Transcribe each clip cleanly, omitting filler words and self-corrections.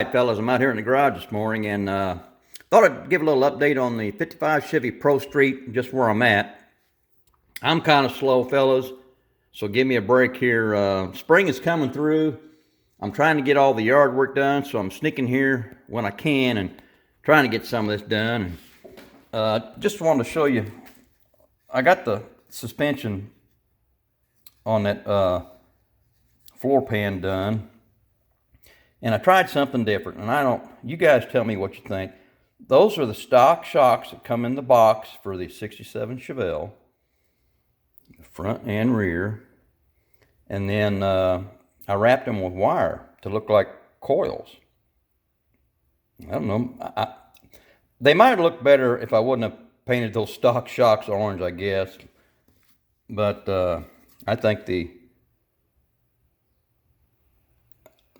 right, fellas, I'm out here in the garage this morning and thought I'd give a little update on the 55 Chevy Pro Street, just where I'm at. I'm kind of slow, fellas, so give me a break here. Spring is coming through. I'm trying to get all the yard work done, so I'm sneaking here when I can and trying to get some of this done. Just wanted to show you, I got the suspension on that floor pan done. And I tried something different, and you guys tell me what you think. Those are the stock shocks that come in the box for the 67 Chevelle, front and rear. And then I wrapped them with wire to look like coils. I don't know. They might look better if I wouldn't have painted those stock shocks orange, I guess. But I think the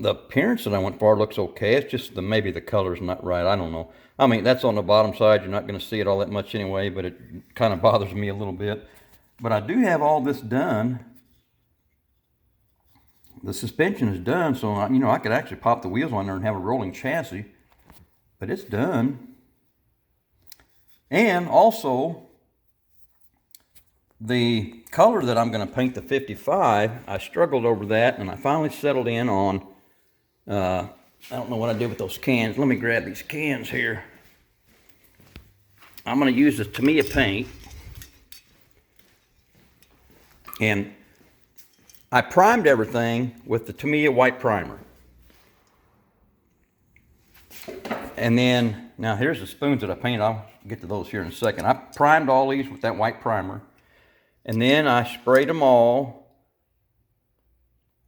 appearance that I went for looks okay. It's just maybe the color's not right. I don't know. I mean, that's on the bottom side. You're not going to see it all that much anyway, but it kind of bothers me a little bit. But I do have all this done. The suspension is done, so I could actually pop the wheels on there and have a rolling chassis. But it's done. And also, the color that I'm going to paint the 55, I struggled over that, and I finally settled in on I don't know what I did with those cans. Let me grab these cans here. I'm going to use the Tamiya paint. And I primed everything with the Tamiya white primer. And then, now here's the spoons that I painted. I'll get to those here in a second. I primed all these with that white primer. And then I sprayed them all,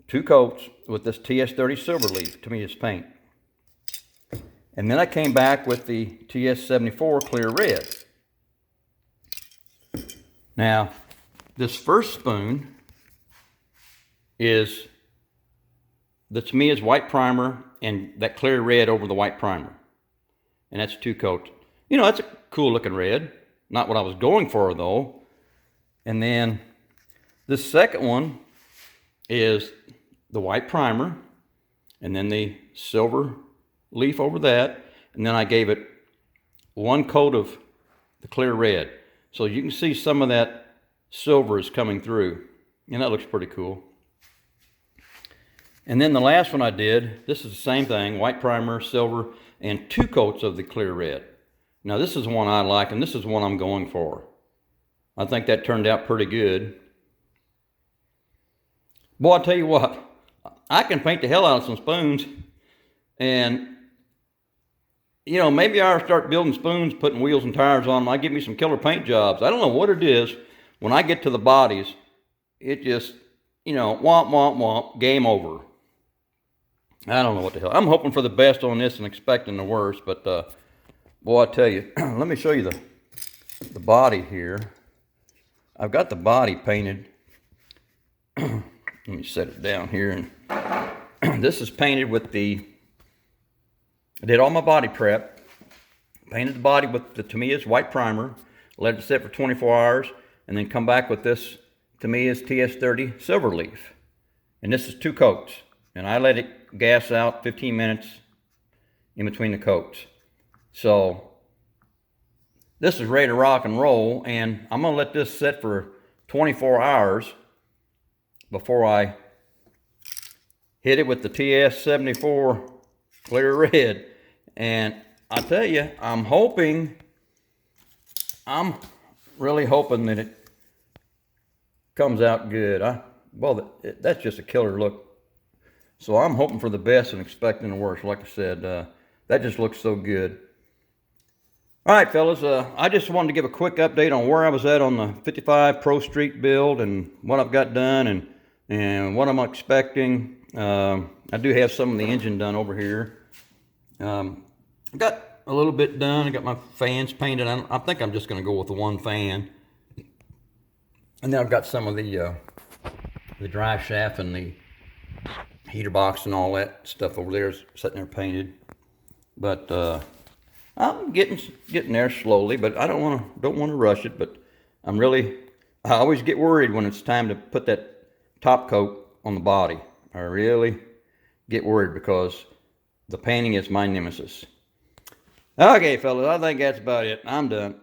2 coats, with this TS30 Silverleaf, Tamiya's paint. And then I came back with the TS74 Clear Red. Now, this first spoon is the Tamiya's white primer and that clear red over the white primer. And that's 2 coats. That's a cool looking red. Not what I was going for though. And then this second one is the white primer, and then the silver leaf over that, and then I gave it 1 coat of the clear red. So you can see some of that silver is coming through, and that looks pretty cool. And then the last one I did, this is the same thing, white primer, silver, and 2 coats of the clear red. Now this is one I like, and this is one I'm going for. I think that turned out pretty good. Boy, I'll tell you what, I can paint the hell out of some spoons, and maybe I'll start building spoons, putting wheels and tires on them. I give me some killer paint jobs. I don't know what it is. When I get to the bodies, it just, womp, womp, womp, game over. I don't know what the hell. I'm hoping for the best on this and expecting the worst, but boy, I tell you, let me show you the body here. I've got the body painted. Let me set it down here, and this is painted with I did all my body prep, painted the body with the Tamiya's white primer, let it sit for 24 hours, and then come back with this Tamiya's TS30 Silverleaf. And this is 2 coats, and I let it gas out 15 minutes in between the coats. So this is ready to rock and roll, and I'm going to let this sit for 24 hours before I hit it with the TS74 Clear Red. And I tell you, I'm really hoping that it comes out good. That's just a killer look. So I'm hoping for the best and expecting the worst. Like I said, that just looks so good. All right, fellas, I just wanted to give a quick update on where I was at on the 55 Pro Street build and what I've got done and what I'm expecting. I do have some of the engine done over here. I got a little bit done. I got my fans painted. I think I'm just going to go with the 1 fan. And then I've got some of the drive shaft and the heater box and all that stuff over there sitting there painted. But I'm getting there slowly, but I don't want to rush it. But I always get worried when it's time to put that top coat on the body. I really get worried because The painting is my nemesis. Okay, fellas, I think that's about it. I'm done.